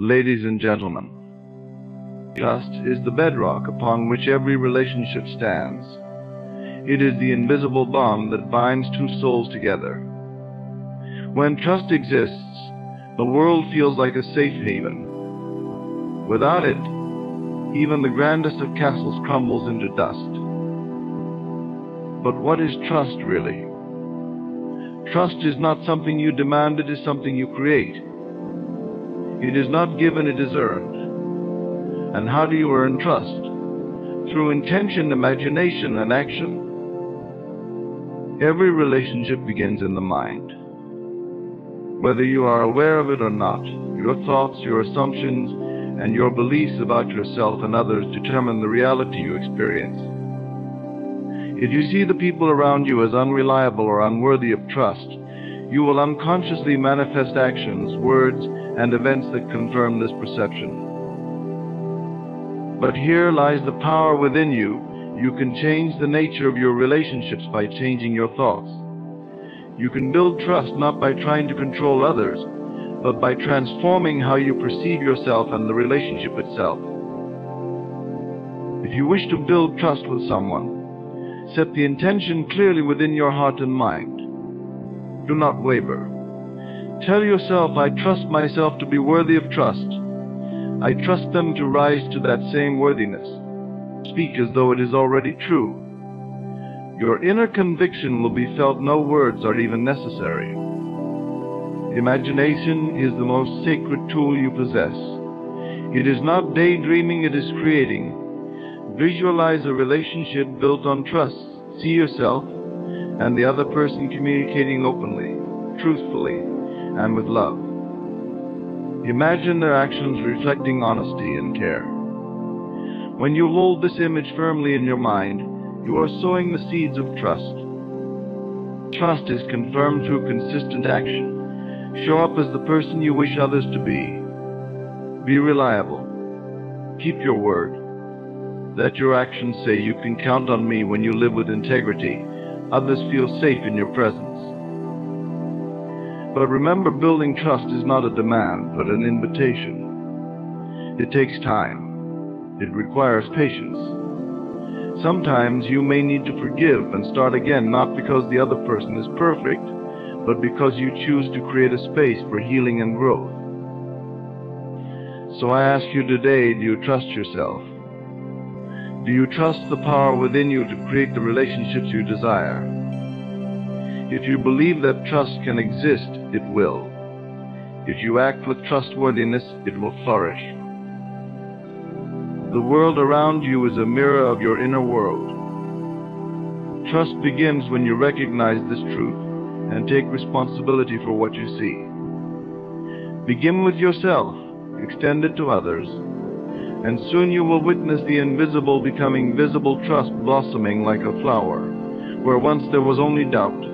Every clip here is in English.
Ladies and gentlemen, trust is the bedrock upon which every relationship stands. It is the invisible bond that binds two souls together. When trust exists, the world feels like a safe haven. Without it, even the grandest of castles crumbles into dust. But what is trust really? Trust is not something you demand, it is something you create. It is not given, it is earned. And how do you earn trust? Through intention, imagination, and action. Every relationship begins in the mind. Whether you are aware of it or not, your thoughts, your assumptions, and your beliefs about yourself and others determine the reality you experience. If you see the people around you as unreliable or unworthy of trust, you will unconsciously manifest actions, words, and events that confirm this perception. But here lies the power within you. You can change the nature of your relationships by changing your thoughts. You can build trust not by trying to control others, but by transforming how you perceive yourself and the relationship itself. If you wish to build trust with someone, set the intention clearly within your heart and mind. Do not waver. Tell yourself, I trust myself to be worthy of trust. I trust them to rise to that same worthiness. Speak as though it is already true. Your inner conviction will be felt, no words are even necessary. Imagination is the most sacred tool you possess. It is not daydreaming, it is creating. Visualize a relationship built on trust. See yourself and the other person communicating openly, truthfully, and with love. Imagine their actions reflecting honesty and care. When you hold this image firmly in your mind, you are sowing the seeds of trust. Trust is confirmed through consistent action. Show up as the person you wish others to be. Be reliable. Keep your word. Let your actions say, you can count on me. When you live with integrity, others feel safe in your presence. But remember, building trust is not a demand, but an invitation. It takes time. It requires patience. Sometimes you may need to forgive and start again, not because the other person is perfect, but because you choose to create a space for healing and growth. So I ask you today, do you trust yourself? Do you trust the power within you to create the relationships you desire? If you believe that trust can exist, it will. If you act with trustworthiness, it will flourish. The world around you is a mirror of your inner world. Trust begins when you recognize this truth and take responsibility for what you see. Begin with yourself, extend it to others, and soon you will witness the invisible becoming visible, trust blossoming like a flower, where once there was only doubt.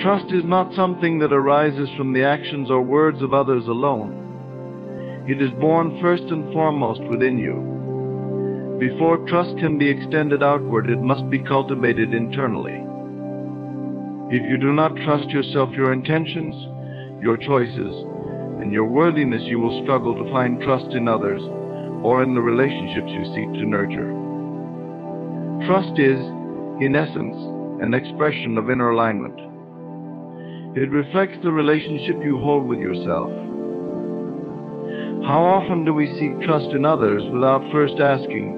Trust is not something that arises from the actions or words of others alone. It is born first and foremost within you. Before trust can be extended outward, it must be cultivated internally. If you do not trust yourself, your intentions, your choices, and your worthiness, you will struggle to find trust in others or in the relationships you seek to nurture. Trust is, in essence, an expression of inner alignment. It reflects the relationship you hold with yourself. How often do we seek trust in others without first asking,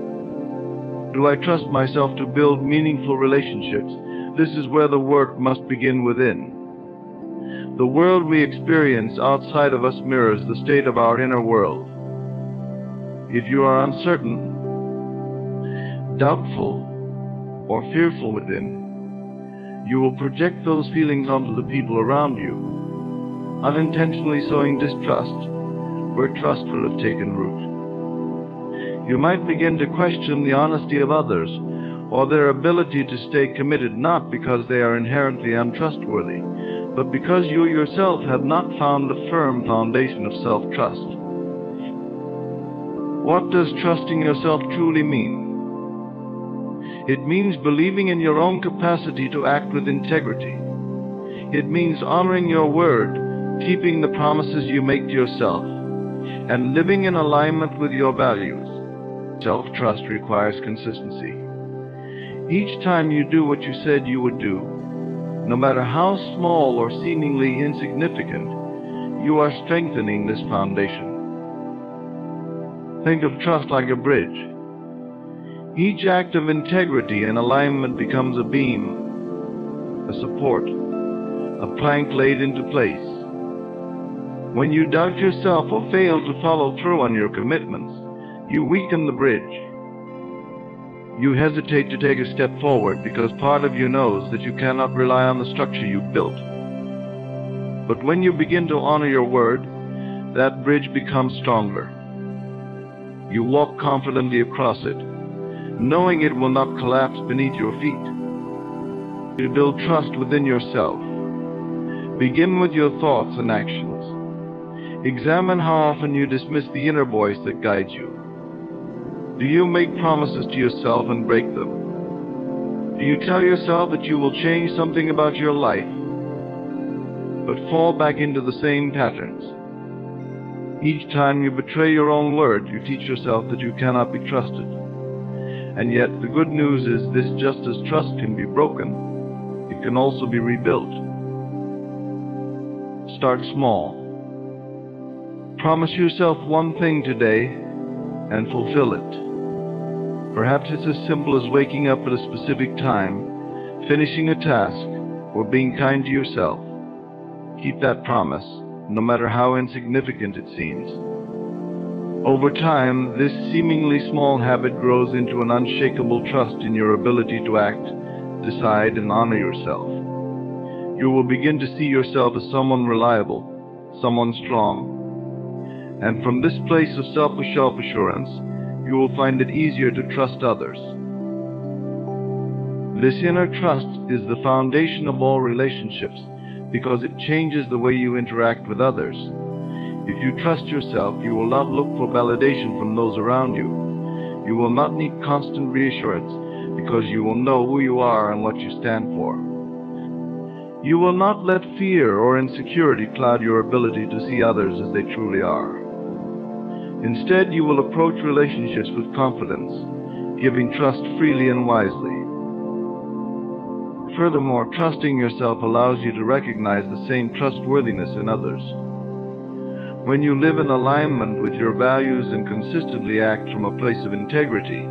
do I trust myself to build meaningful relationships? This is where the work must begin within. The world we experience outside of us mirrors the state of our inner world. If you are uncertain, doubtful, or fearful within, you will project those feelings onto the people around you, unintentionally sowing distrust where trust will have taken root. You might begin to question the honesty of others or their ability to stay committed, not because they are inherently untrustworthy, but because you yourself have not found a firm foundation of self-trust. What does trusting yourself truly mean? It means believing in your own capacity to act with integrity. It means honoring your word, keeping the promises you make to yourself, and living in alignment with your values. Self-trust requires consistency. Each time you do what you said you would do, no matter how small or seemingly insignificant, you are strengthening this foundation. Think of trust like a bridge. Each act of integrity and alignment becomes a beam, a support, a plank laid into place. When you doubt yourself or fail to follow through on your commitments, you weaken the bridge. You hesitate to take a step forward because part of you knows that you cannot rely on the structure you've built. But when you begin to honor your word, that bridge becomes stronger. You walk confidently across it, knowing it will not collapse beneath your feet. You build trust within yourself. Begin with your thoughts and actions. Examine how often you dismiss the inner voice that guides you. Do you make promises to yourself and break them? Do you tell yourself that you will change something about your life, but fall back into the same patterns? Each time you betray your own word, you teach yourself that you cannot be trusted. And yet, the good news is this: just as trust can be broken, it can also be rebuilt. Start small. Promise yourself one thing today and fulfill it. Perhaps it's as simple as waking up at a specific time, finishing a task, or being kind to yourself. Keep that promise, no matter how insignificant it seems. Over time, this seemingly small habit grows into an unshakable trust in your ability to act, decide, and honor yourself. You will begin to see yourself as someone reliable, someone strong. And from this place of self-assurance, you will find it easier to trust others. This inner trust is the foundation of all relationships because it changes the way you interact with others. If you trust yourself, you will not look for validation from those around you. You will not need constant reassurance because you will know who you are and what you stand for. You will not let fear or insecurity cloud your ability to see others as they truly are. Instead, you will approach relationships with confidence, giving trust freely and wisely. Furthermore, trusting yourself allows you to recognize the same trustworthiness in others. When you live in alignment with your values and consistently act from a place of integrity,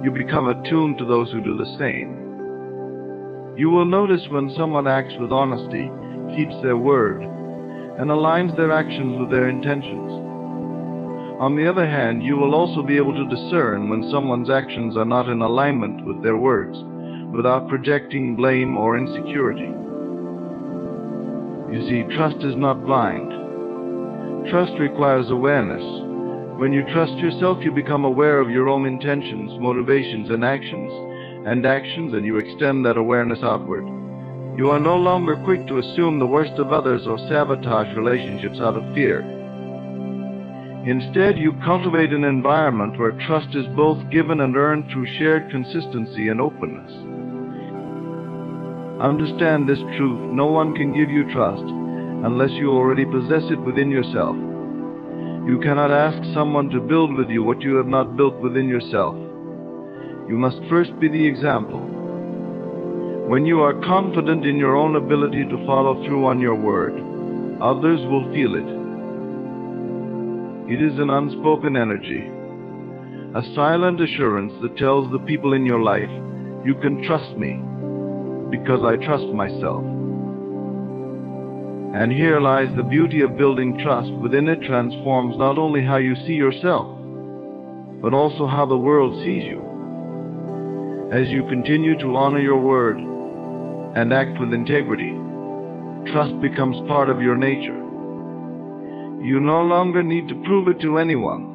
you become attuned to those who do the same. You will notice when someone acts with honesty, keeps their word, and aligns their actions with their intentions. On the other hand, you will also be able to discern when someone's actions are not in alignment with their words, without projecting blame or insecurity. You see, trust is not blind. Trust requires awareness. When you trust yourself, you become aware of your own intentions, motivations, and actions, and you extend that awareness outward. You are no longer quick to assume the worst of others or sabotage relationships out of fear. Instead, you cultivate an environment where trust is both given and earned through shared consistency and openness. Understand this truth: no one can give you trust unless you already possess it within yourself. You cannot ask someone to build with you what you have not built within yourself. You must first be the example. When you are confident in your own ability to follow through on your word, others will feel it. It is an unspoken energy, a silent assurance that tells the people in your life, you can trust me because I trust myself. And here lies the beauty of building trust. Within it transforms not only how you see yourself, but also how the world sees you. As you continue to honor your word and act with integrity, trust becomes part of your nature. You no longer need to prove it to anyone.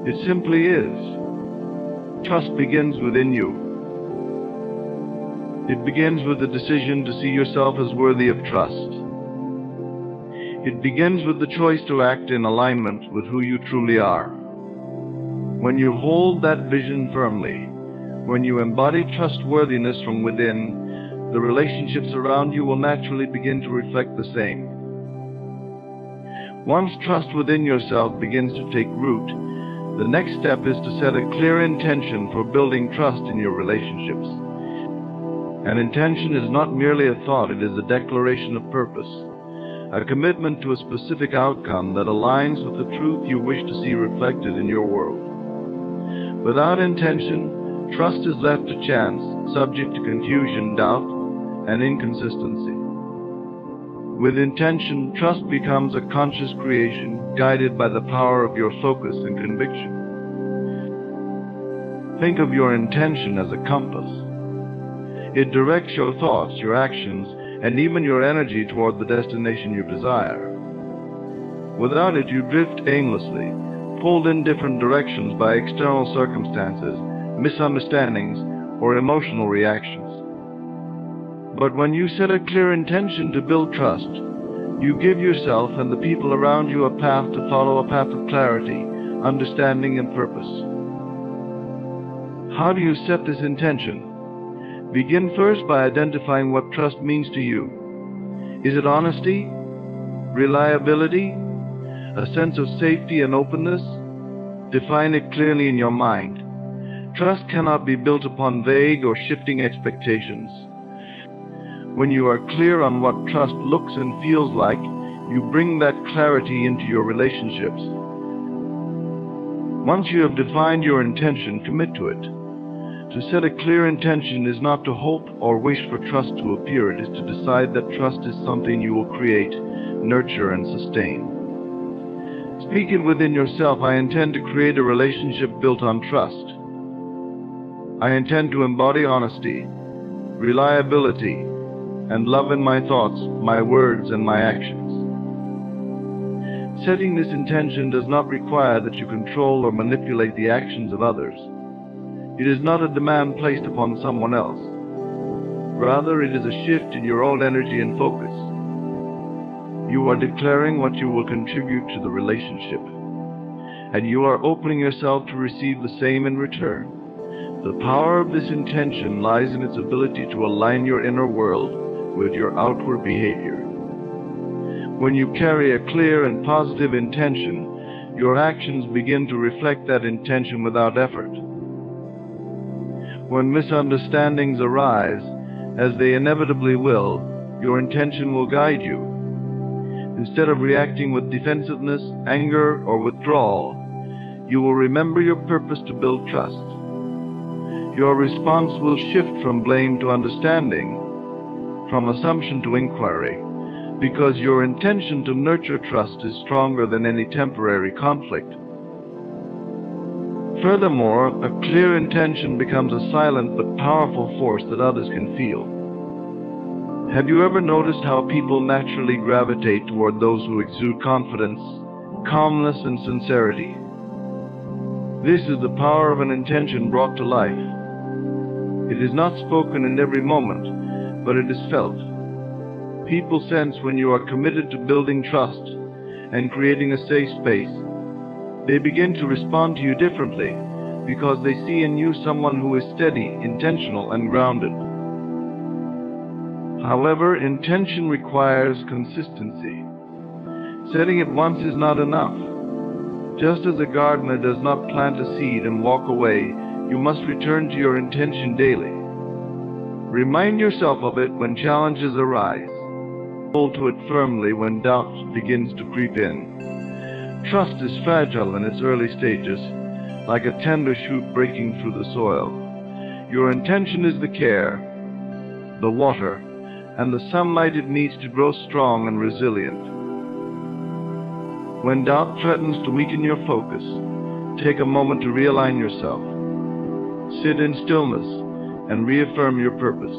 It simply is. Trust begins within you. It begins with the decision to see yourself as worthy of trust. It begins with the choice to act in alignment with who you truly are. When you hold that vision firmly, when you embody trustworthiness from within, the relationships around you will naturally begin to reflect the same. Once trust within yourself begins to take root, the next step is to set a clear intention for building trust in your relationships. An intention is not merely a thought, it is a declaration of purpose, a commitment to a specific outcome that aligns with the truth you wish to see reflected in your world. Without intention, trust is left to chance, subject to confusion, doubt, and inconsistency. With intention, trust becomes a conscious creation, guided by the power of your focus and conviction. Think of your intention as a compass. It directs your thoughts, your actions, and even your energy toward the destination you desire. Without it, you drift aimlessly, pulled in different directions by external circumstances, misunderstandings, or emotional reactions. But when you set a clear intention to build trust, you give yourself and the people around you a path to follow, a path of clarity, understanding, and purpose. How do you set this intention? Begin first by identifying what trust means to you. Is it honesty? Reliability? A sense of safety and openness? Define it clearly in your mind. Trust cannot be built upon vague or shifting expectations. When you are clear on what trust looks and feels like, you bring that clarity into your relationships. Once you have defined your intention, commit to it. To set a clear intention is not to hope or wish for trust to appear. It is to decide that trust is something you will create, nurture, and sustain. Speak it within yourself. I intend to create a relationship built on trust. I intend to embody honesty, reliability, and love in my thoughts, my words, and my actions. Setting this intention does not require that you control or manipulate the actions of others. It is not a demand placed upon someone else. Rather, it is a shift in your own energy and focus. You are declaring what you will contribute to the relationship, and you are opening yourself to receive the same in return. The power of this intention lies in its ability to align your inner world with your outward behavior. When you carry a clear and positive intention, your actions begin to reflect that intention without effort. When misunderstandings arise, as they inevitably will, your intention will guide you. Instead of reacting with defensiveness, anger, or withdrawal, you will remember your purpose to build trust. Your response will shift from blame to understanding, from assumption to inquiry, because your intention to nurture trust is stronger than any temporary conflict. Furthermore, a clear intention becomes a silent but powerful force that others can feel. Have you ever noticed how people naturally gravitate toward those who exude confidence, calmness, and sincerity? This is the power of an intention brought to life. It is not spoken in every moment, but it is felt. People sense when you are committed to building trust and creating a safe space. They begin to respond to you differently because they see in you someone who is steady, intentional, and grounded. However, intention requires consistency. Setting it once is not enough. Just as a gardener does not plant a seed and walk away, you must return to your intention daily. Remind yourself of it when challenges arise. Hold to it firmly when doubt begins to creep in. Trust is fragile in its early stages, like a tender shoot breaking through the soil. Your intention is the care, the water, and the sunlight it needs to grow strong and resilient. When doubt threatens to weaken your focus, take a moment to realign yourself. Sit in stillness and reaffirm your purpose.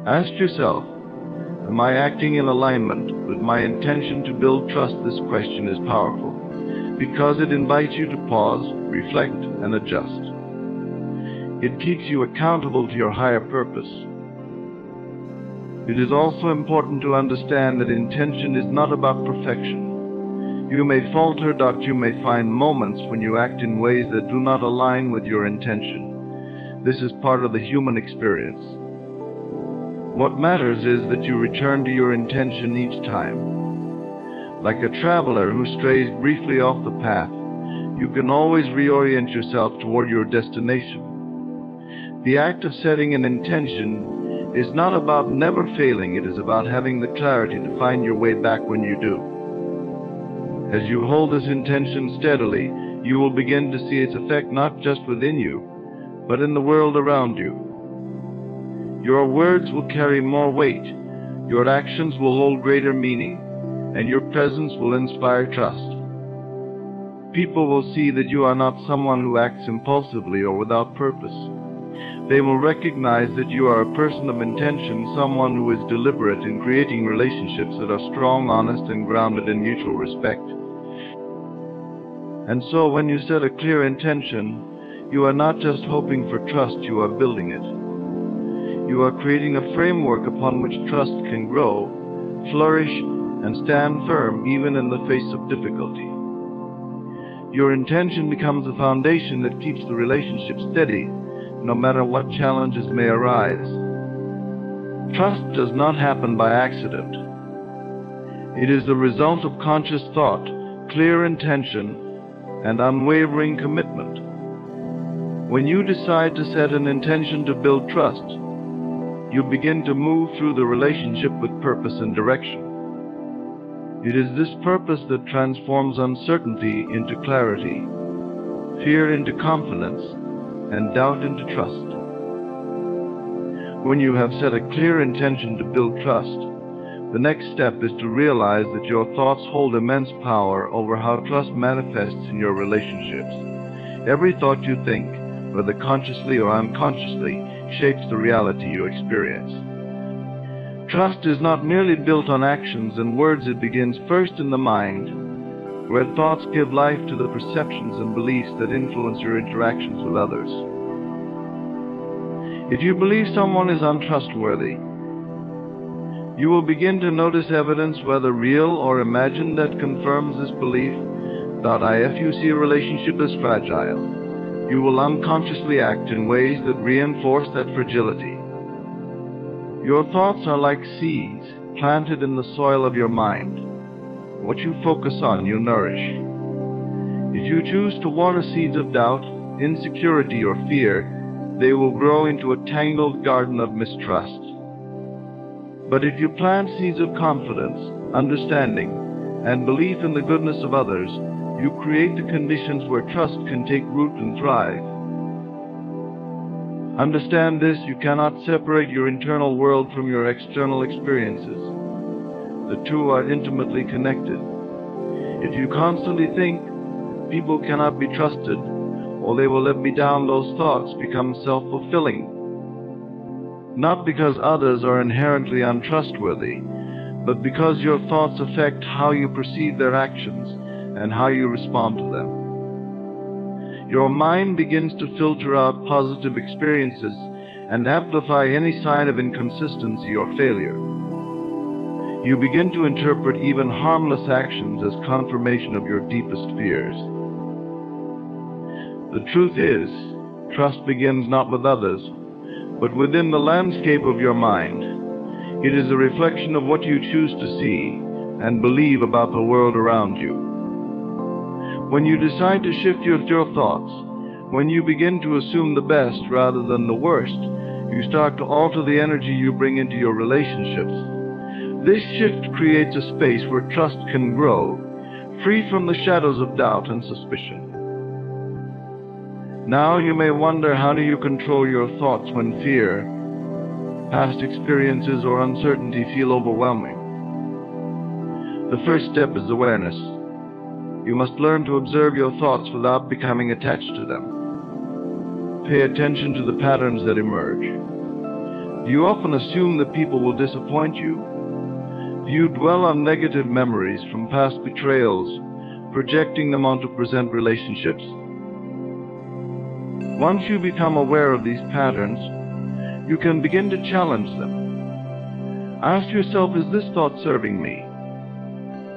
Ask yourself, am I acting in alignment with my intention to build trust? This question is powerful because it invites you to pause, reflect, and adjust. It keeps you accountable to your higher purpose. It is also important to understand that intention is not about perfection. You may falter, you may find moments when you act in ways that do not align with your intention. This is part of the human experience. What matters is that you return to your intention each time. Like a traveler who strays briefly off the path, you can always reorient yourself toward your destination. The act of setting an intention is not about never failing, it is about having the clarity to find your way back when you do. As you hold this intention steadily, you will begin to see its effect not just within you, but in the world around you. Your words will carry more weight, your actions will hold greater meaning, and your presence will inspire trust. People will see that you are not someone who acts impulsively or without purpose. They will recognize that you are a person of intention, someone who is deliberate in creating relationships that are strong, honest, and grounded in mutual respect. And so when you set a clear intention, you are not just hoping for trust, you are building it. You are creating a framework upon which trust can grow, flourish, and stand firm even in the face of difficulty. Your intention becomes the foundation that keeps the relationship steady, no matter what challenges may arise. Trust does not happen by accident. It is the result of conscious thought, clear intention, and unwavering commitment. When you decide to set an intention to build trust, you begin to move through the relationship with purpose and direction. It is this purpose that transforms uncertainty into clarity, fear into confidence, and doubt into trust. When you have set a clear intention to build trust, the next step is to realize that your thoughts hold immense power over how trust manifests in your relationships. Every thought you think, whether consciously or unconsciously, shapes the reality you experience. Trust is not merely built on actions and words, it begins first in the mind, where thoughts give life to the perceptions and beliefs that influence your interactions with others. If you believe someone is untrustworthy, you will begin to notice evidence, whether real or imagined, that confirms this belief. If you see a relationship as fragile, you will unconsciously act in ways that reinforce that fragility. Your thoughts are like seeds planted in the soil of your mind. What you focus on, you nourish. If you choose to water seeds of doubt, insecurity, or fear, they will grow into a tangled garden of mistrust. But if you plant seeds of confidence, understanding, and belief in the goodness of others, you create the conditions where trust can take root and thrive. Understand this: you cannot separate your internal world from your external experiences. The two are intimately connected. If you constantly think people cannot be trusted, or they will let me down, those thoughts become self-fulfilling. Not because others are inherently untrustworthy, but because your thoughts affect how you perceive their actions and how you respond to them. Your mind begins to filter out positive experiences and amplify any sign of inconsistency or failure. You begin to interpret even harmless actions as confirmation of your deepest fears. The truth is, trust begins not with others, but within the landscape of your mind. It is a reflection of what you choose to see and believe about the world around you. When you decide to shift your thoughts, when you begin to assume the best rather than the worst, you start to alter the energy you bring into your relationships. This shift creates a space where trust can grow, free from the shadows of doubt and suspicion. Now you may wonder, how do you control your thoughts when fear, past experiences, or uncertainty feel overwhelming? The first step is awareness. You must learn to observe your thoughts without becoming attached to them. Pay attention to the patterns that emerge. Do you often assume that people will disappoint you? Do you dwell on negative memories from past betrayals, projecting them onto present relationships? Once you become aware of these patterns, you can begin to challenge them. Ask yourself, is this thought serving me?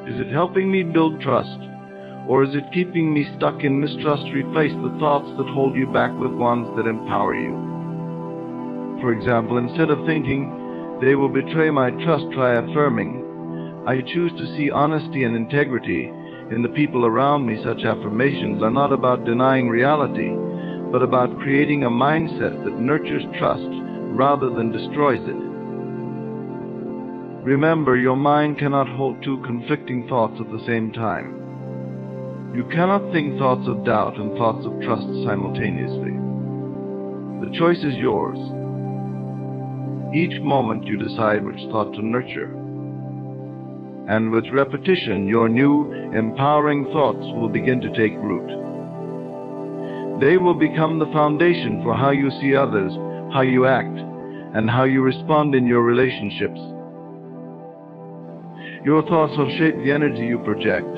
Is it helping me build trust? Or is it keeping me stuck in mistrust? Replace the thoughts that hold you back with ones that empower you. For example, instead of thinking, they will betray my trust, try affirming, I choose to see honesty and integrity in the people around me. Such affirmations are not about denying reality, but about creating a mindset that nurtures trust rather than destroys it. Remember, your mind cannot hold two conflicting thoughts at the same time. You cannot think thoughts of doubt and thoughts of trust simultaneously. The choice is yours. Each moment you decide which thought to nurture. And with repetition, your new, empowering thoughts will begin to take root. They will become the foundation for how you see others, how you act, and how you respond in your relationships. Your thoughts will shape the energy you project.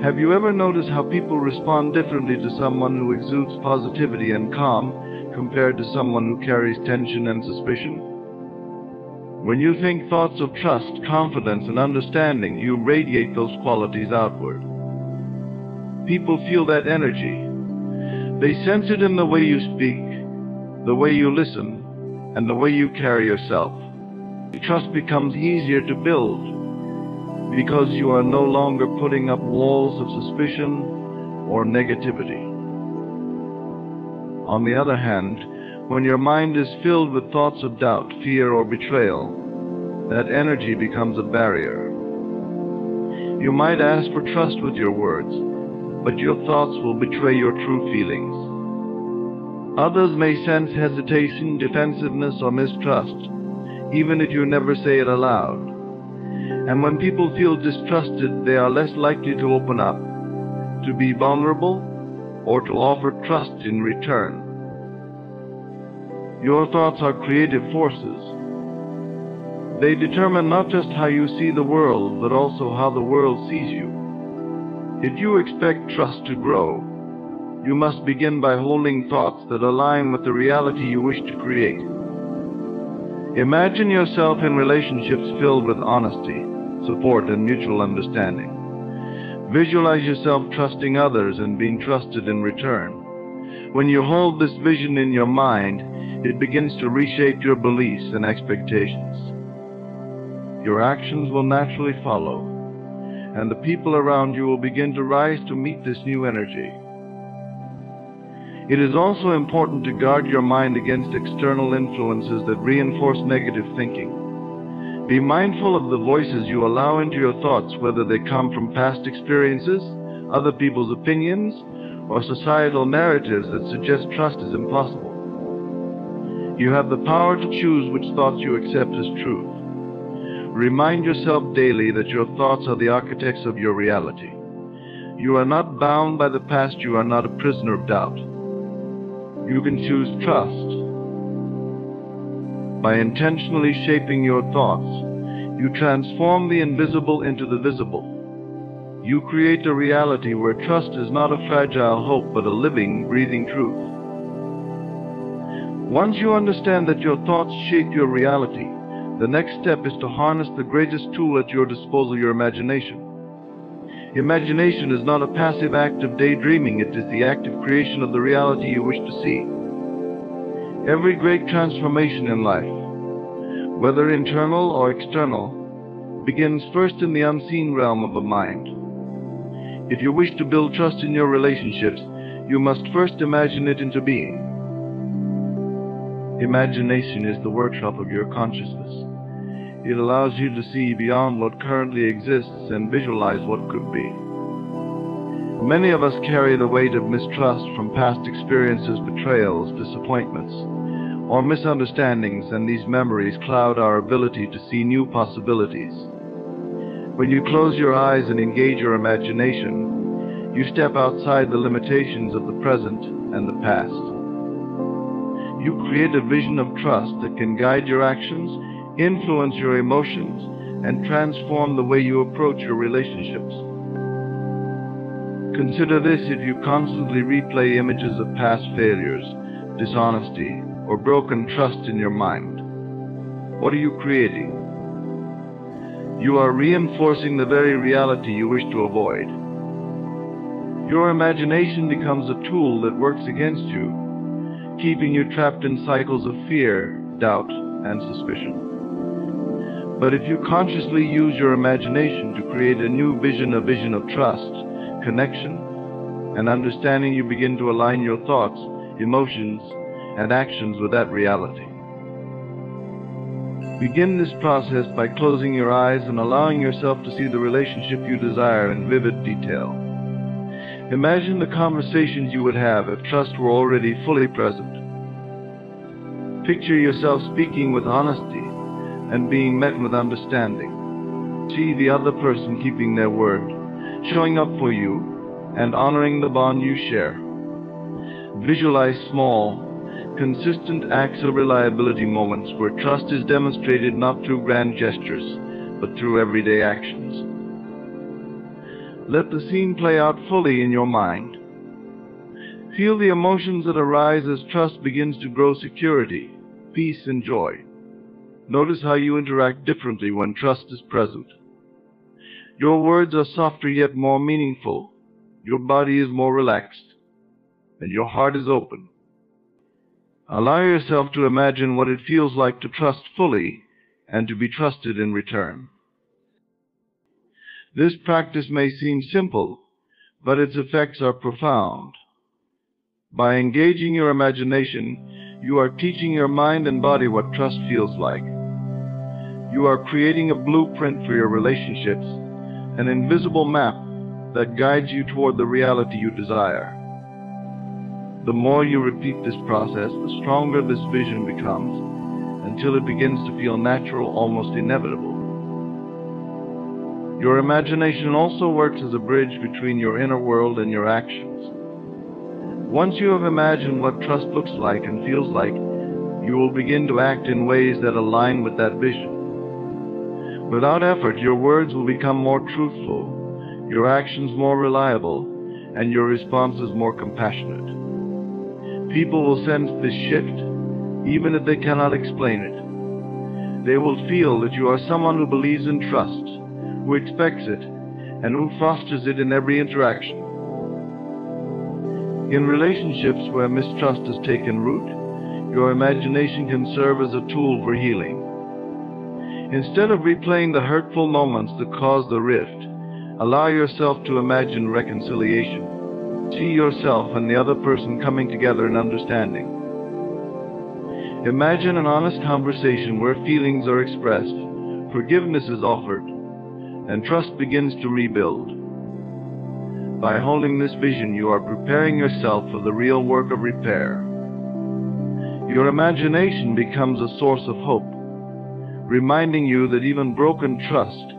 Have you ever noticed how people respond differently to someone who exudes positivity and calm compared to someone who carries tension and suspicion? When you think thoughts of trust, confidence, and understanding, you radiate those qualities outward. People feel that energy. They sense it in the way you speak, the way you listen, and the way you carry yourself. Trust becomes easier to build because you are no longer putting up walls of suspicion or negativity. On the other hand, when your mind is filled with thoughts of doubt, fear, or betrayal, that energy becomes a barrier. You might ask for trust with your words, but your thoughts will betray your true feelings. Others may sense hesitation, defensiveness, or mistrust, even if you never say it aloud. And when people feel distrusted, they are less likely to open up, to be vulnerable, or to offer trust in return. Your thoughts are creative forces. They determine not just how you see the world, but also how the world sees you. If you expect trust to grow, you must begin by holding thoughts that align with the reality you wish to create. Imagine yourself in relationships filled with honesty, support, and mutual understanding. Visualize yourself trusting others and being trusted in return. When you hold this vision in your mind, it begins to reshape your beliefs and expectations. Your actions will naturally follow, and the people around you will begin to rise to meet this new energy. It is also important to guard your mind against external influences that reinforce negative thinking. Be mindful of the voices you allow into your thoughts, whether they come from past experiences, other people's opinions, or societal narratives that suggest trust is impossible. You have the power to choose which thoughts you accept as truth. Remind yourself daily that your thoughts are the architects of your reality. You are not bound by the past. You are not a prisoner of doubt. You can choose trust. By intentionally shaping your thoughts, you transform the invisible into the visible. You create a reality where trust is not a fragile hope, but a living, breathing truth. Once you understand that your thoughts shape your reality, the next step is to harness the greatest tool at your disposal, your imagination. Imagination is not a passive act of daydreaming. It is the active creation of the reality you wish to see. Every great transformation in life, whether internal or external, begins first in the unseen realm of the mind. If you wish to build trust in your relationships, you must first imagine it into being. Imagination is the workshop of your consciousness. It allows you to see beyond what currently exists and visualize what could be. Many of us carry the weight of mistrust from past experiences, betrayals, disappointments, or misunderstandings, and these memories cloud our ability to see new possibilities. When you close your eyes and engage your imagination, you step outside the limitations of the present and the past. You create a vision of trust that can guide your actions, influence your emotions, and transform the way you approach your relationships. Consider this: if you constantly replay images of past failures, dishonesty, or broken trust in your mind, what are you creating? You are reinforcing the very reality you wish to avoid. Your imagination becomes a tool that works against you, keeping you trapped in cycles of fear, doubt, and suspicion. But if you consciously use your imagination to create a new vision, a vision of trust, connection, and understanding, you begin to align your thoughts, emotions, and actions with that reality. Begin this process by closing your eyes and allowing yourself to see the relationship you desire in vivid detail. Imagine the conversations you would have if trust were already fully present. Picture yourself speaking with honesty and being met with understanding. See the other person keeping their word, showing up for you, and honoring the bond you share. Visualize small, consistent acts of reliability, moments where trust is demonstrated not through grand gestures, but through everyday actions. Let the scene play out fully in your mind. Feel the emotions that arise as trust begins to grow: security, peace, and joy. Notice how you interact differently when trust is present. Your words are softer yet more meaningful. Your body is more relaxed, and your heart is open. Allow yourself to imagine what it feels like to trust fully and to be trusted in return. This practice may seem simple, but its effects are profound. By engaging your imagination, you are teaching your mind and body what trust feels like. You are creating a blueprint for your relationships, an invisible map that guides you toward the reality you desire. The more you repeat this process, the stronger this vision becomes, until it begins to feel natural, almost inevitable. Your imagination also works as a bridge between your inner world and your actions. Once you have imagined what trust looks like and feels like, you will begin to act in ways that align with that vision. Without effort, your words will become more truthful, your actions more reliable, and your responses more compassionate. People will sense this shift, even if they cannot explain it. They will feel that you are someone who believes in trust, who expects it, and who fosters it in every interaction. In relationships where mistrust has taken root, your imagination can serve as a tool for healing. Instead of replaying the hurtful moments that caused the rift, allow yourself to imagine reconciliation. See yourself and the other person coming together in understanding. Imagine an honest conversation where feelings are expressed, forgiveness is offered, and trust begins to rebuild. By holding this vision, you are preparing yourself for the real work of repair. Your imagination becomes a source of hope, reminding you that even broken trust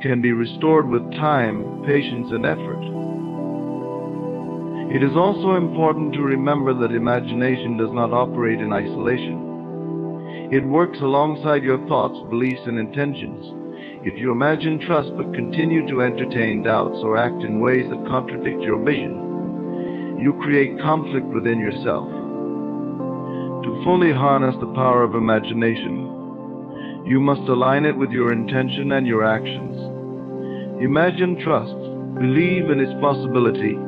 can be restored with time, patience, and effort. It is also important to remember that imagination does not operate in isolation. It works alongside your thoughts, beliefs, and intentions. If you imagine trust but continue to entertain doubts or act in ways that contradict your vision, you create conflict within yourself. To fully harness the power of imagination, you must align it with your intention and your actions. Imagine trust, believe in its possibility,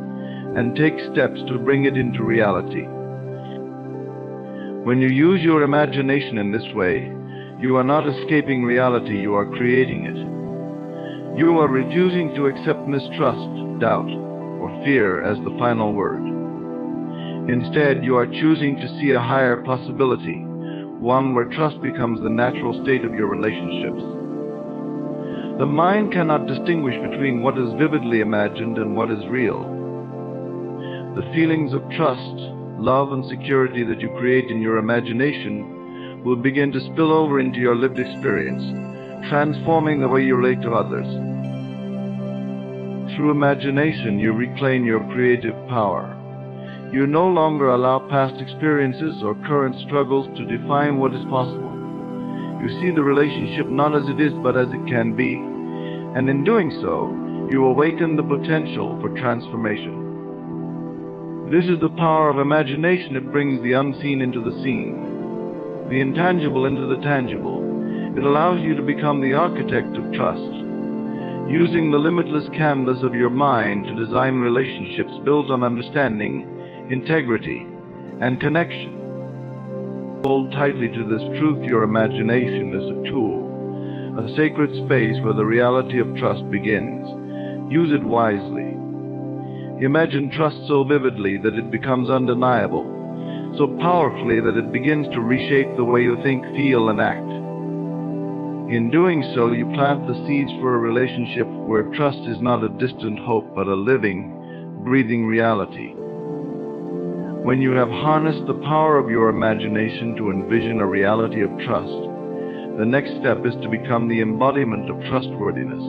and take steps to bring it into reality. When you use your imagination in this way, you are not escaping reality, you are creating it. You are refusing to accept mistrust, doubt, or fear as the final word. Instead, you are choosing to see a higher possibility, one where trust becomes the natural state of your relationships. The mind cannot distinguish between what is vividly imagined and what is real. The feelings of trust, love, and security that you create in your imagination will begin to spill over into your lived experience, transforming the way you relate to others. Through imagination, you reclaim your creative power. You no longer allow past experiences or current struggles to define what is possible. You see the relationship not as it is, but as it can be. And in doing so, you awaken the potential for transformation. This is the power of imagination. It brings the unseen into the seen, the intangible into the tangible. It allows you to become the architect of trust, using the limitless canvas of your mind to design relationships built on understanding, integrity, and connection. Hold tightly to this truth: your imagination is a tool, a sacred space where the reality of trust begins. Use it wisely. Imagine trust so vividly that it becomes undeniable, so powerfully that it begins to reshape the way you think, feel, and act. In doing so, you plant the seeds for a relationship where trust is not a distant hope, but a living, breathing reality. When you have harnessed the power of your imagination to envision a reality of trust, the next step is to become the embodiment of trustworthiness.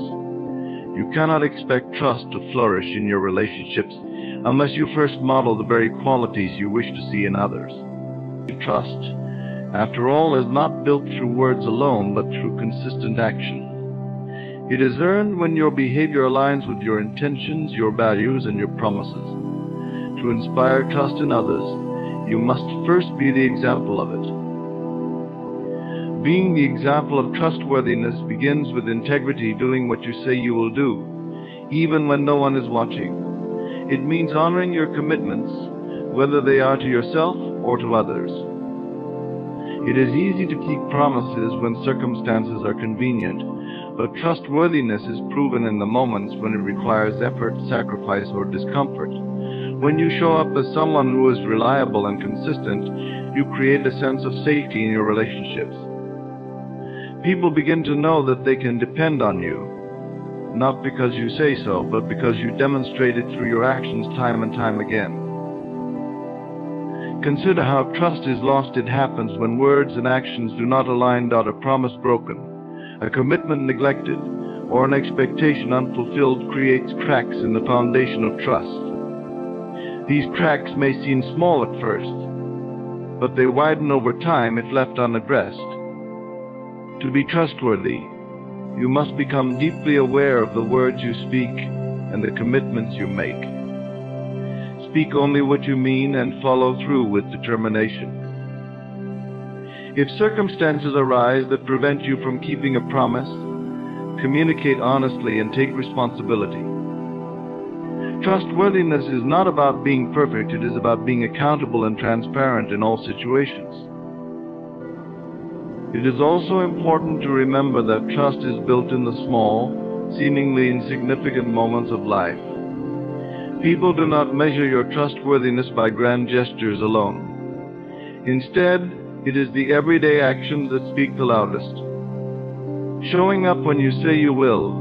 You cannot expect trust to flourish in your relationships unless you first model the very qualities you wish to see in others. Trust, after all, is not built through words alone, but through consistent action. It is earned when your behavior aligns with your intentions, your values, and your promises. To inspire trust in others, you must first be the example of it. Being the example of trustworthiness begins with integrity, doing what you say you will do, even when no one is watching. It means honoring your commitments, whether they are to yourself or to others. It is easy to keep promises when circumstances are convenient, but trustworthiness is proven in the moments when it requires effort, sacrifice, or discomfort. When you show up as someone who is reliable and consistent, you create a sense of safety in your relationships. People begin to know that they can depend on you, not because you say so, but because you demonstrate it through your actions time and time again. Consider how trust is lost. It happens when words and actions do not align. A promise broken, a commitment neglected, or an expectation unfulfilled creates cracks in the foundation of trust. These cracks may seem small at first, but they widen over time if left unaddressed. To be trustworthy, you must become deeply aware of the words you speak and the commitments you make. Speak only what you mean and follow through with determination. If circumstances arise that prevent you from keeping a promise, communicate honestly and take responsibility. Trustworthiness is not about being perfect, it is about being accountable and transparent in all situations. It is also important to remember that trust is built in the small, seemingly insignificant moments of life. People do not measure your trustworthiness by grand gestures alone. Instead, it is the everyday actions that speak the loudest. Showing up when you say you will,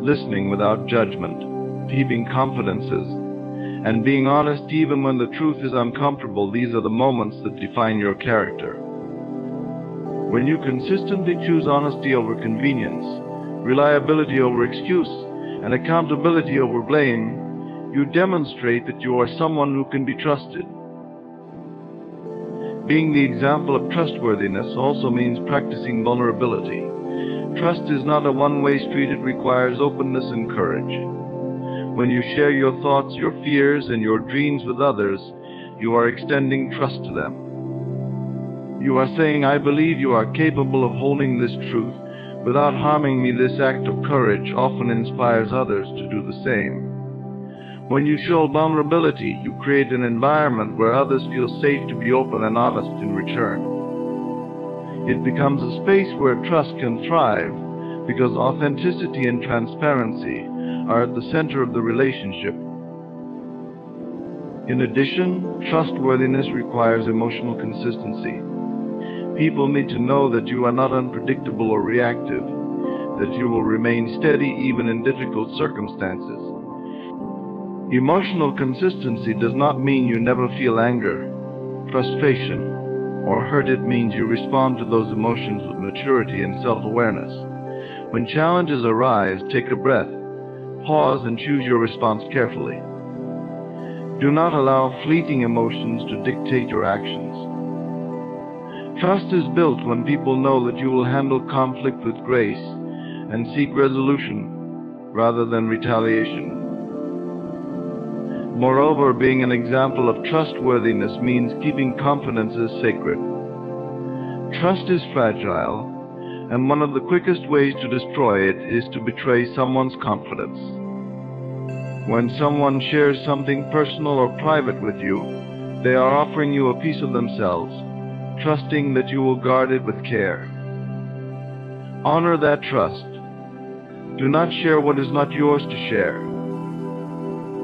listening without judgment, keeping confidences, and being honest even when the truth is uncomfortable, these are the moments that define your character. When you consistently choose honesty over convenience, reliability over excuse, and accountability over blame, you demonstrate that you are someone who can be trusted. Being the example of trustworthiness also means practicing vulnerability. Trust is not a one-way street, it requires openness and courage. When you share your thoughts, your fears, and your dreams with others, you are extending trust to them. You are saying, I believe you are capable of holding this truth without harming me. This act of courage often inspires others to do the same. When you show vulnerability, you create an environment where others feel safe to be open and honest in return. It becomes a space where trust can thrive because authenticity and transparency are at the center of the relationship. In addition, trustworthiness requires emotional consistency. People need to know that you are not unpredictable or reactive, that you will remain steady even in difficult circumstances. Emotional consistency does not mean you never feel anger, frustration, or hurt. It means you respond to those emotions with maturity and self-awareness. When challenges arise, take a breath, pause, and choose your response carefully. Do not allow fleeting emotions to dictate your actions. Trust is built when people know that you will handle conflict with grace and seek resolution rather than retaliation. Moreover, being an example of trustworthiness means keeping confidences sacred. Trust is fragile, and one of the quickest ways to destroy it is to betray someone's confidence. When someone shares something personal or private with you, they are offering you a piece of themselves, trusting that you will guard it with care. Honor that trust. Do not share what is not yours to share.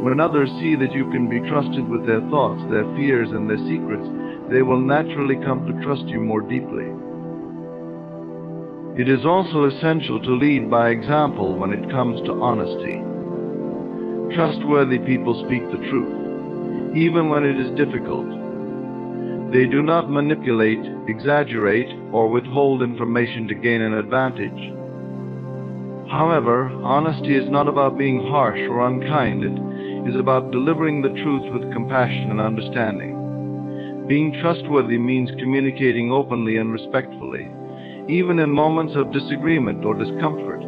When others see that you can be trusted with their thoughts, their fears, and their secrets, they will naturally come to trust you more deeply. It is also essential to lead by example when it comes to honesty. Trustworthy people speak the truth, even when it is difficult. They do not manipulate, exaggerate, or withhold information to gain an advantage. However, honesty is not about being harsh or unkind. It is about delivering the truth with compassion and understanding. Being trustworthy means communicating openly and respectfully, even in moments of disagreement or discomfort.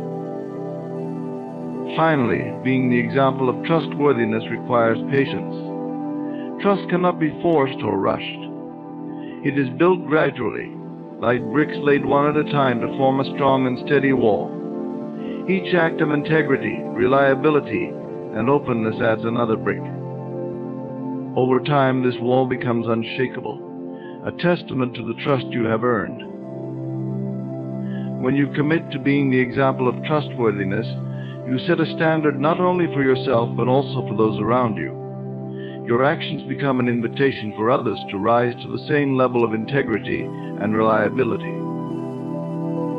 Finally, being the example of trustworthiness requires patience. Trust cannot be forced or rushed. It is built gradually, like bricks laid one at a time to form a strong and steady wall. Each act of integrity, reliability, and openness adds another brick. Over time, this wall becomes unshakable, a testament to the trust you have earned. When you commit to being the example of trustworthiness, you set a standard not only for yourself but also for those around you. Your actions become an invitation for others to rise to the same level of integrity and reliability.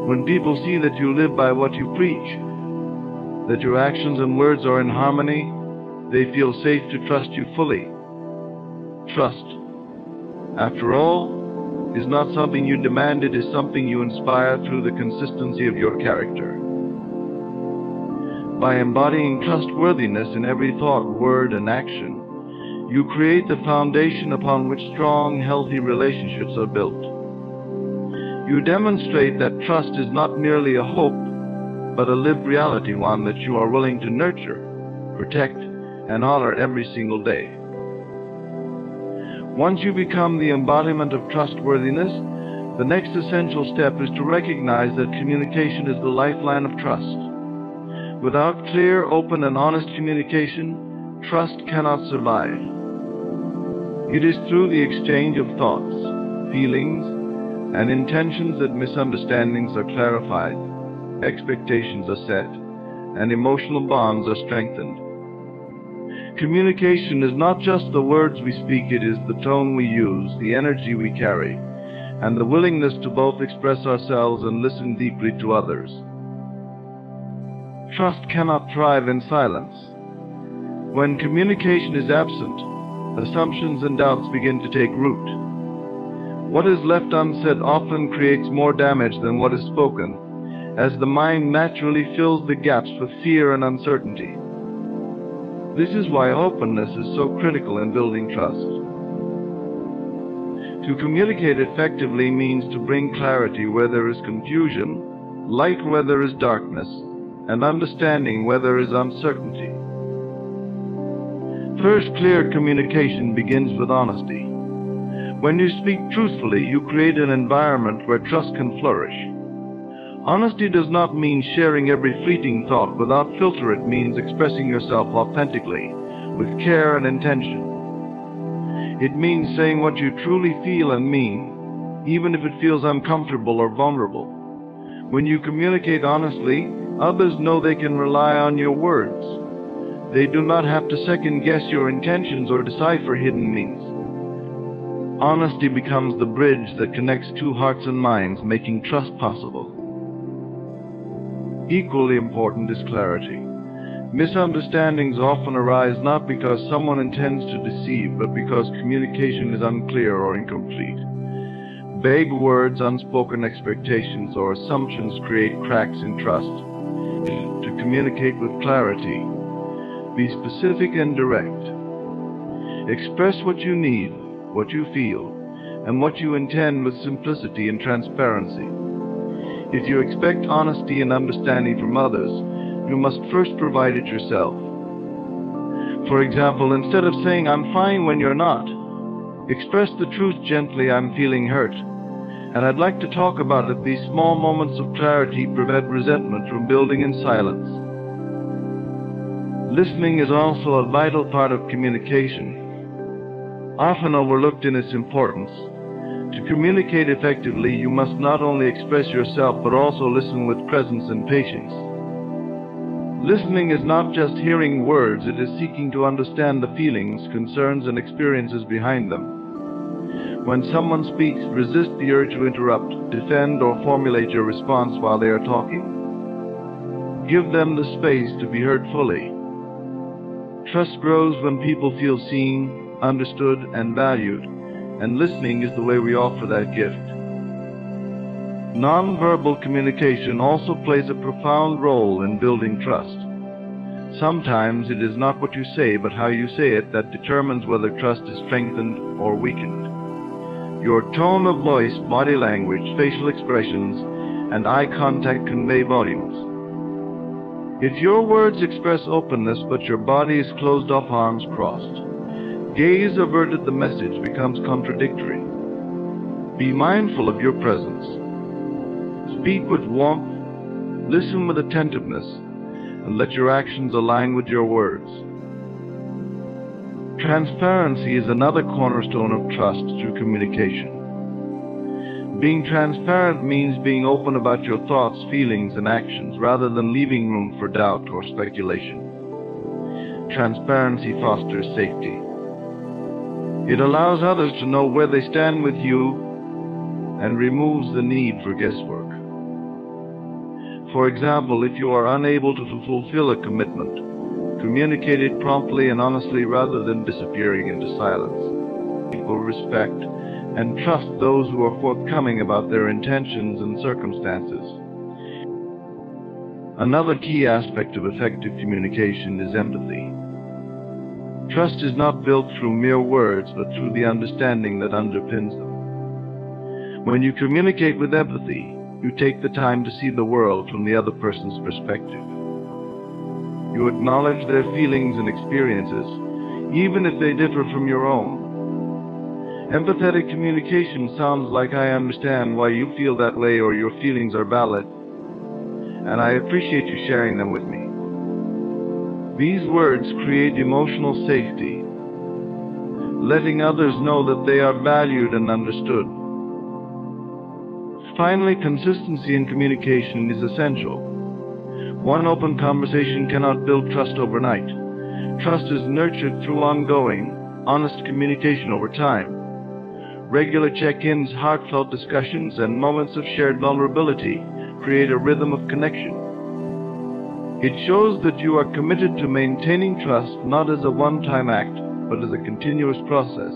When people see that you live by what you preach, that your actions and words are in harmony, they feel safe to trust you fully. Trust, after all, is not something you demand, it is something you inspire through the consistency of your character. By embodying trustworthiness in every thought, word, and action, you create the foundation upon which strong, healthy relationships are built. You demonstrate that trust is not merely a hope, but a lived reality, one that you are willing to nurture, protect, and honor every single day. Once you become the embodiment of trustworthiness, the next essential step is to recognize that communication is the lifeline of trust. Without clear, open, and honest communication, trust cannot survive. It is through the exchange of thoughts, feelings, and intentions that misunderstandings are clarified, expectations are set, and emotional bonds are strengthened. Communication is not just the words we speak, it is the tone we use, the energy we carry, and the willingness to both express ourselves and listen deeply to others. Trust cannot thrive in silence. When communication is absent, assumptions and doubts begin to take root. What is left unsaid often creates more damage than what is spoken, as the mind naturally fills the gaps with fear and uncertainty. This is why openness is so critical in building trust. To communicate effectively means to bring clarity where there is confusion, light where there is darkness, and understanding where there is uncertainty. First, clear communication begins with honesty. When you speak truthfully, you create an environment where trust can flourish. Honesty does not mean sharing every fleeting thought without filter. It means expressing yourself authentically, with care and intention. It means saying what you truly feel and mean, even if it feels uncomfortable or vulnerable. When you communicate honestly, others know they can rely on your words. They do not have to second-guess your intentions or decipher hidden meanings. Honesty becomes the bridge that connects two hearts and minds, making trust possible. Equally important is clarity. Misunderstandings often arise not because someone intends to deceive, but because communication is unclear or incomplete. Vague words, unspoken expectations, or assumptions create cracks in trust. To communicate with clarity, be specific and direct. Express what you need, what you feel, and what you intend with simplicity and transparency. If you expect honesty and understanding from others, you must first provide it yourself. For example, instead of saying, "I'm fine," when you're not, express the truth gently, "I'm feeling hurt, and I'd like to talk about it." These small moments of clarity prevent resentment from building in silence. Listening is also a vital part of communication, often overlooked in its importance. To communicate effectively, you must not only express yourself but also listen with presence and patience. Listening is not just hearing words, it is seeking to understand the feelings, concerns, and experiences behind them. When someone speaks, resist the urge to interrupt, defend, or formulate your response while they are talking. Give them the space to be heard fully. Trust grows when people feel seen, understood, and valued, and listening is the way we offer that gift. Nonverbal communication also plays a profound role in building trust. Sometimes it is not what you say, but how you say it that determines whether trust is strengthened or weakened. Your tone of voice, body language, facial expressions, and eye contact convey volumes. If your words express openness but your body is closed off, arms crossed, gaze averted, the message becomes contradictory. Be mindful of your presence. Speak with warmth, listen with attentiveness, and let your actions align with your words. Transparency is another cornerstone of trust through communication. Being transparent means being open about your thoughts, feelings, and actions rather than leaving room for doubt or speculation. Transparency fosters safety. It allows others to know where they stand with you and removes the need for guesswork. For example, if you are unable to fulfill a commitment, communicate it promptly and honestly rather than disappearing into silence. People respect and trust those who are forthcoming about their intentions and circumstances. Another key aspect of effective communication is empathy. Trust is not built through mere words, but through the understanding that underpins them. When you communicate with empathy, you take the time to see the world from the other person's perspective. You acknowledge their feelings and experiences, even if they differ from your own. Empathetic communication sounds like, I understand why you feel that way, or your feelings are valid, and I appreciate you sharing them with me. These words create emotional safety, letting others know that they are valued and understood. Finally, consistency in communication is essential. One open conversation cannot build trust overnight. Trust is nurtured through ongoing, honest communication over time. Regular check-ins, heartfelt discussions, and moments of shared vulnerability create a rhythm of connection. It shows that you are committed to maintaining trust not as a one-time act, but as a continuous process.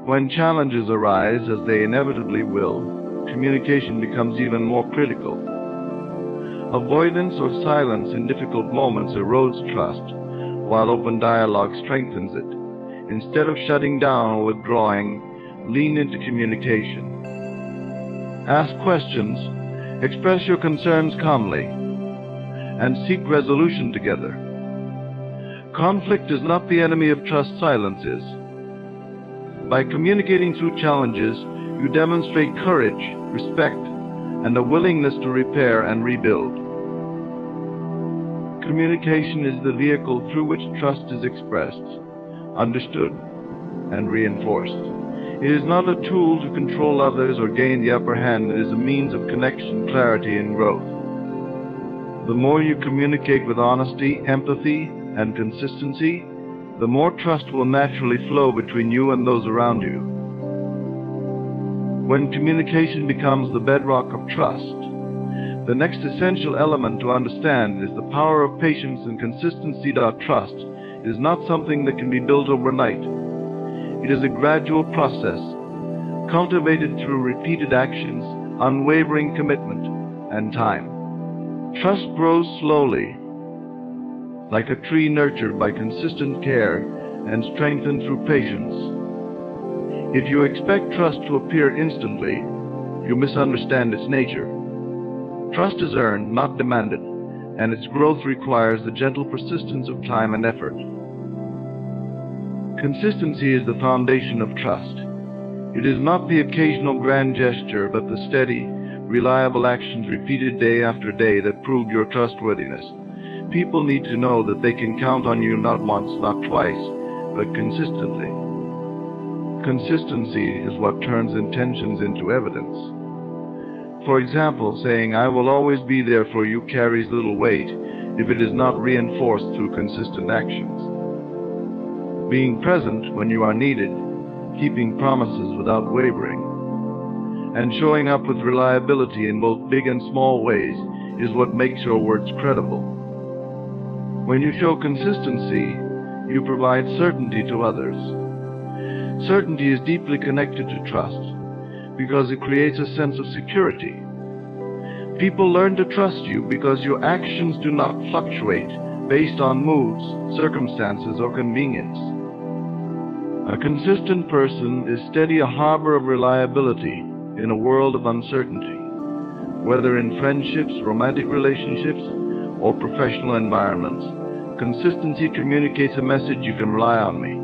When challenges arise, as they inevitably will, communication becomes even more critical. Avoidance or silence in difficult moments erodes trust, while open dialogue strengthens it. Instead of shutting down or withdrawing, lean into communication. Ask questions, express your concerns calmly, and seek resolution together. Conflict is not the enemy of trust, silence is. By communicating through challenges, you demonstrate courage, respect, and a willingness to repair and rebuild. Communication is the vehicle through which trust is expressed, understood, and reinforced. It is not a tool to control others or gain the upper hand. It is a means of connection, clarity, and growth. The more you communicate with honesty, empathy, and consistency, the more trust will naturally flow between you and those around you. When communication becomes the bedrock of trust, the next essential element to understand is the power of patience and consistency. Trust is not something that can be built overnight. It is a gradual process, cultivated through repeated actions, unwavering commitment, and time. Trust grows slowly, like a tree nurtured by consistent care and strengthened through patience. If you expect trust to appear instantly, you misunderstand its nature. Trust is earned, not demanded, and its growth requires the gentle persistence of time and effort. Consistency is the foundation of trust. It is not the occasional grand gesture, but the steady, reliable actions repeated day after day that prove your trustworthiness. People need to know that they can count on you not once, not twice, but consistently. Consistency is what turns intentions into evidence. For example, saying, "I will always be there for you," carries little weight if it is not reinforced through consistent actions. Being present when you are needed, keeping promises without wavering, and showing up with reliability in both big and small ways is what makes your words credible. When you show consistency, you provide certainty to others. Certainty is deeply connected to trust because it creates a sense of security. People learn to trust you because your actions do not fluctuate based on moods, circumstances, or convenience. A consistent person is steady, a harbor of reliability in a world of uncertainty, whether in friendships, romantic relationships, or professional environments. Consistency communicates a message: you can rely on me.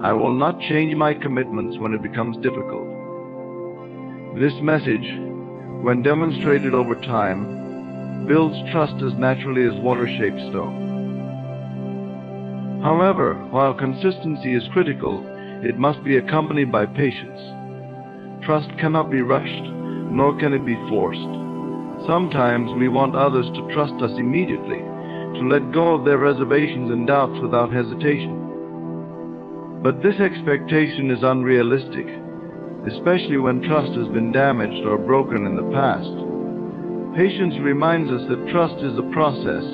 I will not change my commitments when it becomes difficult. This message, when demonstrated over time, builds trust as naturally as water shapes stone. However, while consistency is critical, it must be accompanied by patience. Trust cannot be rushed, nor can it be forced. Sometimes we want others to trust us immediately, to let go of their reservations and doubts without hesitation. But this expectation is unrealistic, especially when trust has been damaged or broken in the past. Patience reminds us that trust is a process,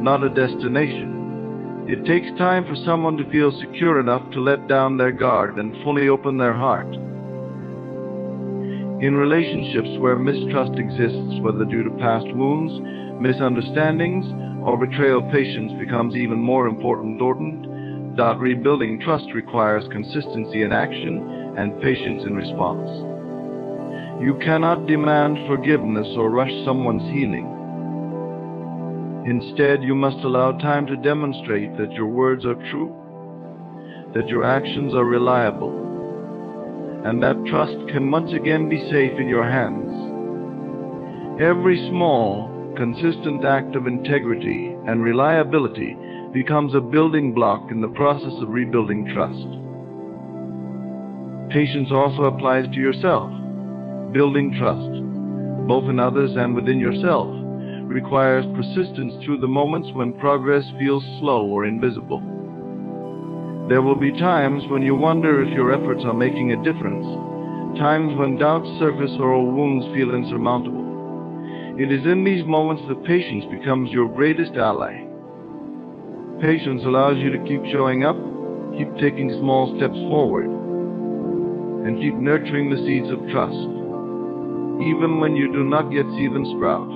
not a destination. It takes time for someone to feel secure enough to let down their guard and fully open their heart. In relationships where mistrust exists, whether due to past wounds, misunderstandings, or betrayal, patience becomes even more important. Rebuilding trust requires consistency in action and patience in response. You cannot demand forgiveness or rush someone's healing. Instead, you must allow time to demonstrate that your words are true, that your actions are reliable, and that trust can once again be safe in your hands. Every small, consistent act of integrity and reliability becomes a building block in the process of rebuilding trust. Patience also applies to yourself. Building trust, both in others and within yourself, requires persistence through the moments when progress feels slow or invisible. There will be times when you wonder if your efforts are making a difference, times when doubts surface or wounds feel insurmountable. It is in these moments that patience becomes your greatest ally. Patience allows you to keep showing up, keep taking small steps forward, and keep nurturing the seeds of trust, even when you do not yet see them sprout.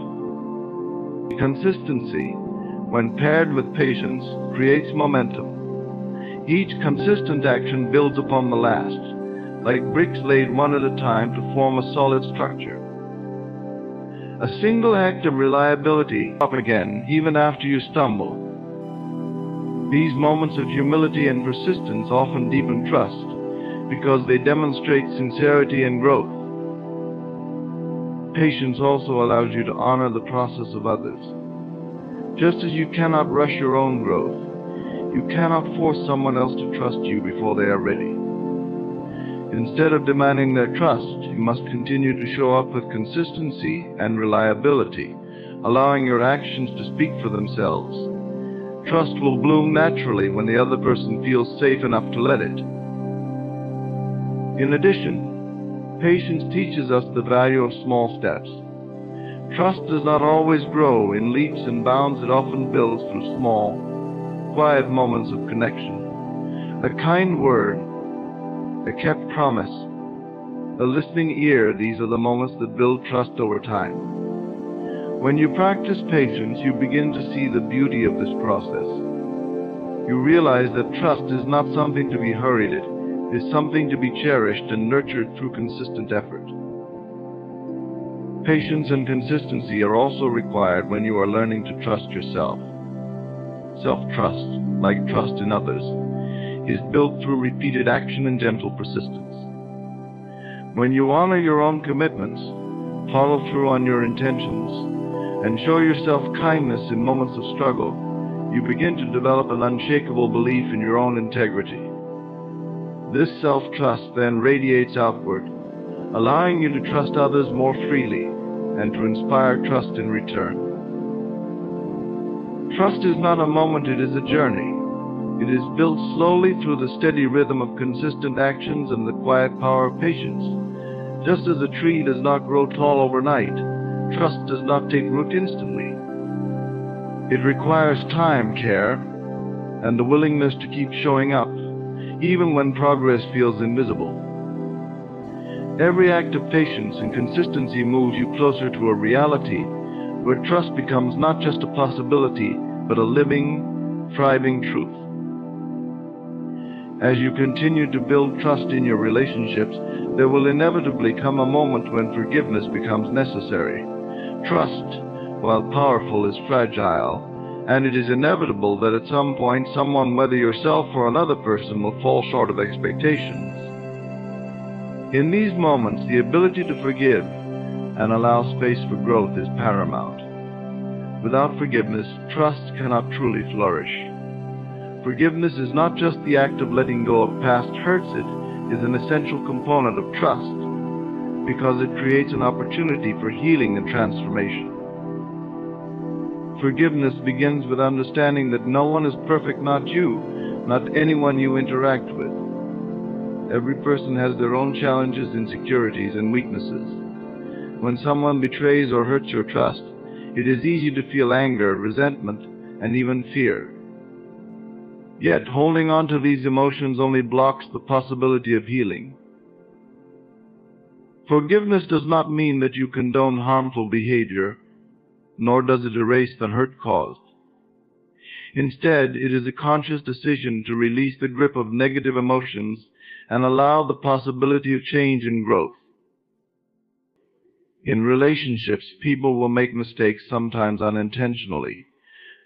Consistency, when paired with patience, creates momentum. Each consistent action builds upon the last, like bricks laid one at a time to form a solid structure. A single act of reliability up again, even after you stumble. These moments of humility and persistence often deepen trust because they demonstrate sincerity and growth. Patience also allows you to honor the process of others. Just as you cannot rush your own growth, you cannot force someone else to trust you before they are ready. Instead of demanding their trust, you must continue to show up with consistency and reliability, allowing your actions to speak for themselves. Trust will bloom naturally when the other person feels safe enough to let it. In addition, patience teaches us the value of small steps. Trust does not always grow in leaps and bounds. It often builds through small, quiet moments of connection. A kind word, a kept promise, a listening ear. These are the moments that build trust over time. When you practice patience, you begin to see the beauty of this process. You realize that trust is not something to be hurried. It is something to be cherished and nurtured through consistent effort. Patience and consistency are also required when you are learning to trust yourself. Self-trust, like trust in others, is built through repeated action and gentle persistence. When you honor your own commitments, follow through on your intentions, and show yourself kindness in moments of struggle, you begin to develop an unshakable belief in your own integrity. This self-trust then radiates outward, allowing you to trust others more freely and to inspire trust in return. Trust is not a moment, it is a journey. It is built slowly through the steady rhythm of consistent actions and the quiet power of patience. Just as a tree does not grow tall overnight, trust does not take root instantly. It requires time, care, and the willingness to keep showing up, even when progress feels invisible. Every act of patience and consistency moves you closer to a reality where trust becomes not just a possibility, but a living, thriving truth. As you continue to build trust in your relationships, there will inevitably come a moment when forgiveness becomes necessary. Trust, while powerful, is fragile, and it is inevitable that at some point someone, whether yourself or another person, will fall short of expectations. In these moments, the ability to forgive and allow space for growth is paramount. Without forgiveness, trust cannot truly flourish. Forgiveness is not just the act of letting go of past hurts, it is an essential component of trust, because it creates an opportunity for healing and transformation. Forgiveness begins with understanding that no one is perfect, not you, not anyone you interact with. Every person has their own challenges, insecurities, and weaknesses. When someone betrays or hurts your trust, it is easy to feel anger, resentment, and even fear. Yet, holding on to these emotions only blocks the possibility of healing. Forgiveness does not mean that you condone harmful behavior, nor does it erase the hurt caused. Instead, it is a conscious decision to release the grip of negative emotions and allow the possibility of change and growth. In relationships, people will make mistakes, sometimes unintentionally,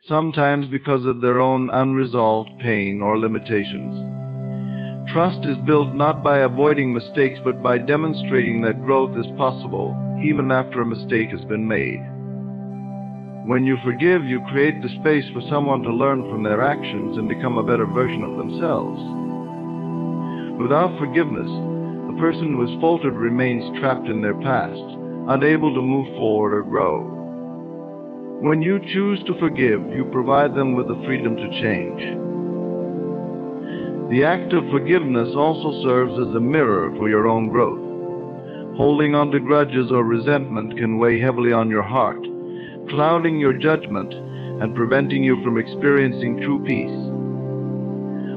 sometimes because of their own unresolved pain or limitations. Trust is built not by avoiding mistakes, but by demonstrating that growth is possible, even after a mistake has been made. When you forgive, you create the space for someone to learn from their actions and become a better version of themselves. Without forgiveness, the person who has faltered remains trapped in their past, unable to move forward or grow. When you choose to forgive, you provide them with the freedom to change. The act of forgiveness also serves as a mirror for your own growth. Holding on to grudges or resentment can weigh heavily on your heart, clouding your judgment and preventing you from experiencing true peace.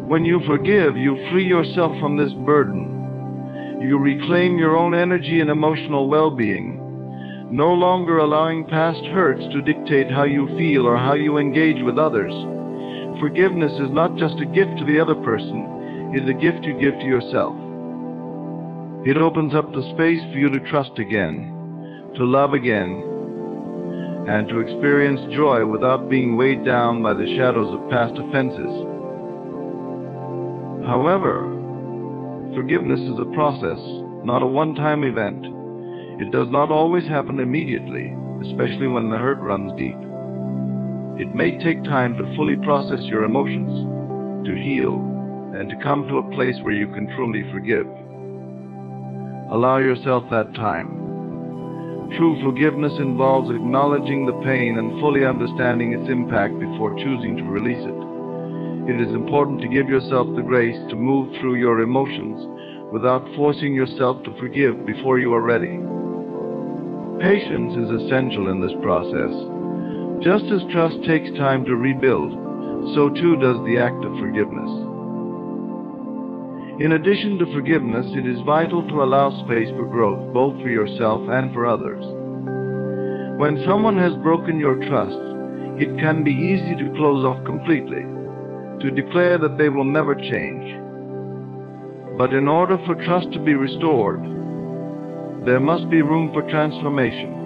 When you forgive, you free yourself from this burden. You reclaim your own energy and emotional well-being, no longer allowing past hurts to dictate how you feel or how you engage with others. Forgiveness is not just a gift to the other person, it is a gift you give to yourself. It opens up the space for you to trust again, to love again, and to experience joy without being weighed down by the shadows of past offenses. However, forgiveness is a process, not a one-time event. It does not always happen immediately, especially when the hurt runs deep. It may take time to fully process your emotions, to heal, and to come to a place where you can truly forgive. Allow yourself that time. True forgiveness involves acknowledging the pain and fully understanding its impact before choosing to release it. It is important to give yourself the grace to move through your emotions without forcing yourself to forgive before you are ready. Patience is essential in this process. Just as trust takes time to rebuild, so too does the act of forgiveness. In addition to forgiveness, it is vital to allow space for growth, both for yourself and for others. When someone has broken your trust, it can be easy to close off completely, to declare that they will never change. But in order for trust to be restored, there must be room for transformation.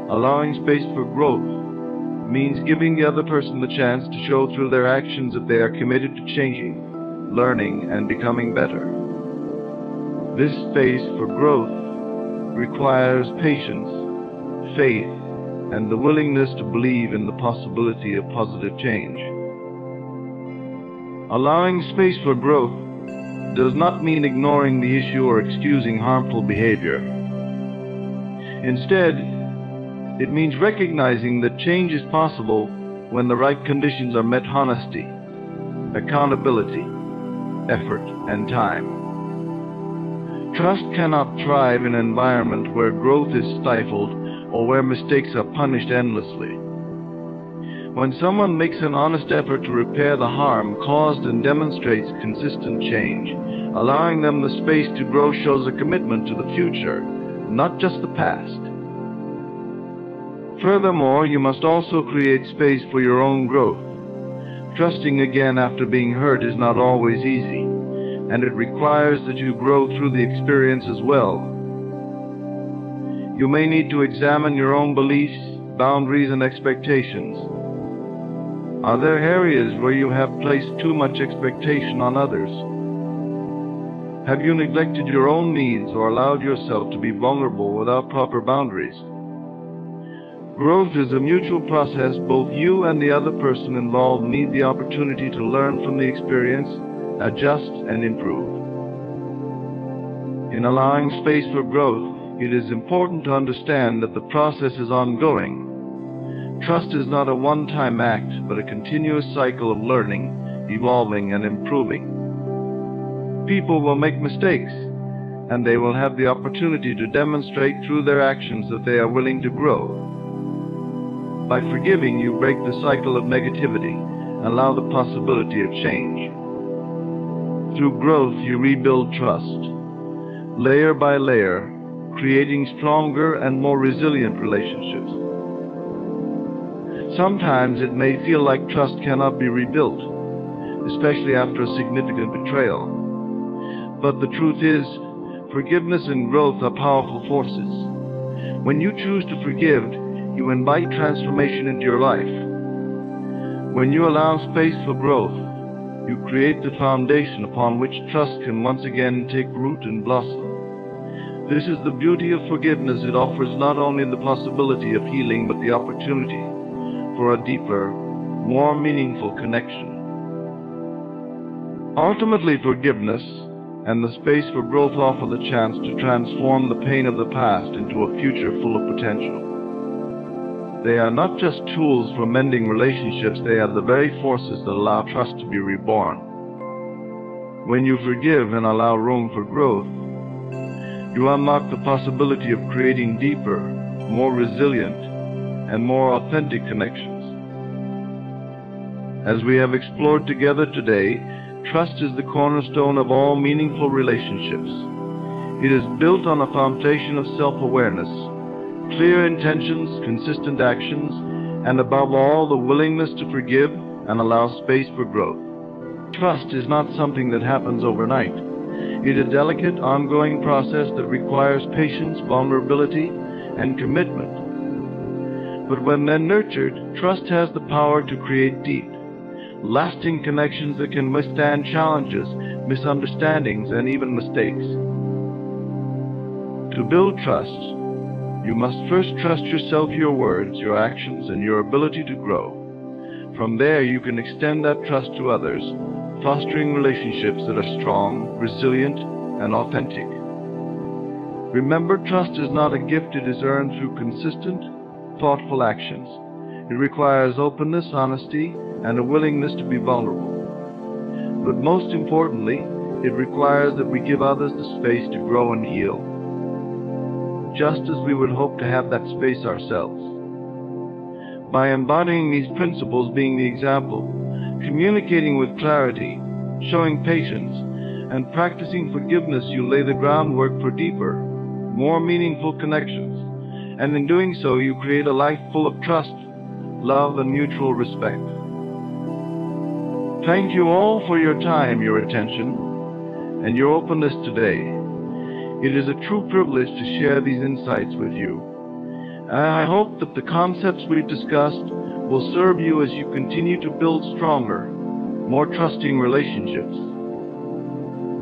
Allowing space for growth means giving the other person the chance to show through their actions that they are committed to changing, learning, and becoming better. This space for growth requires patience, faith, and the willingness to believe in the possibility of positive change. Allowing space for growth does not mean ignoring the issue or excusing harmful behavior. Instead, it means recognizing that change is possible when the right conditions are met: honesty, accountability, effort, and time. Trust cannot thrive in an environment where growth is stifled or where mistakes are punished endlessly. When someone makes an honest effort to repair the harm caused and demonstrates consistent change, allowing them the space to grow shows a commitment to the future, not just the past. Furthermore, you must also create space for your own growth. Trusting again after being hurt is not always easy, and it requires that you grow through the experience as well. You may need to examine your own beliefs, boundaries, and expectations. Are there areas where you have placed too much expectation on others? Have you neglected your own needs or allowed yourself to be vulnerable without proper boundaries? Growth is a mutual process. Both you and the other person involved need the opportunity to learn from the experience, adjust, and improve. In allowing space for growth, it is important to understand that the process is ongoing. Trust is not a one-time act, but a continuous cycle of learning, evolving, and improving. People will make mistakes, and they will have the opportunity to demonstrate through their actions that they are willing to grow. By forgiving, you break the cycle of negativity and allow the possibility of change. Through growth, you rebuild trust, layer by layer, creating stronger and more resilient relationships. Sometimes it may feel like trust cannot be rebuilt, especially after a significant betrayal. But the truth is, forgiveness and growth are powerful forces. When you choose to forgive, you invite transformation into your life. When you allow space for growth, you create the foundation upon which trust can once again take root and blossom. This is the beauty of forgiveness. It offers not only the possibility of healing, but the opportunity for a deeper, more meaningful connection. Ultimately, forgiveness and the space for growth offer the chance to transform the pain of the past into a future full of potential. They are not just tools for mending relationships, they are the very forces that allow trust to be reborn. When you forgive and allow room for growth, you unlock the possibility of creating deeper, more resilient, and more authentic connections. As we have explored together today, trust is the cornerstone of all meaningful relationships. It is built on a foundation of self-awareness, clear intentions, consistent actions, and above all, the willingness to forgive and allow space for growth. Trust is not something that happens overnight. It is a delicate, ongoing process that requires patience, vulnerability, and commitment. But when then nurtured, trust has the power to create deep, lasting connections that can withstand challenges, misunderstandings, and even mistakes. To build trust, you must first trust yourself, your words, your actions, and your ability to grow. From there, you can extend that trust to others, fostering relationships that are strong, resilient, and authentic. Remember, trust is not a gift. It is earned through consistent, thoughtful actions. It requires openness, honesty, and a willingness to be vulnerable. But most importantly, it requires that we give others the space to grow and heal, just as we would hope to have that space ourselves. By embodying these principles, being the example, communicating with clarity, showing patience, and practicing forgiveness, you lay the groundwork for deeper, more meaningful connections. And in doing so, you create a life full of trust, love, and mutual respect. Thank you all for your time, your attention, and your openness today. It is a true privilege to share these insights with you. I hope that the concepts we've discussed will serve you as you continue to build stronger, more trusting relationships.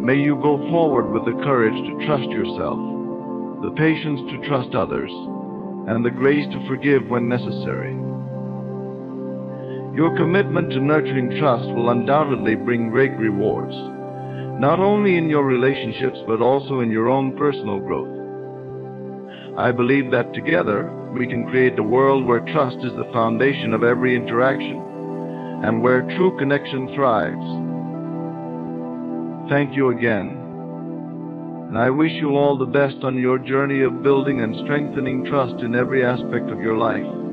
May you go forward with the courage to trust yourself, the patience to trust others, and the grace to forgive when necessary. Your commitment to nurturing trust will undoubtedly bring great rewards. not only in your relationships but also in your own personal growth. I believe that together we can create a world where trust is the foundation of every interaction and where true connection thrives. Thank you again, and I wish you all the best on your journey of building and strengthening trust in every aspect of your life.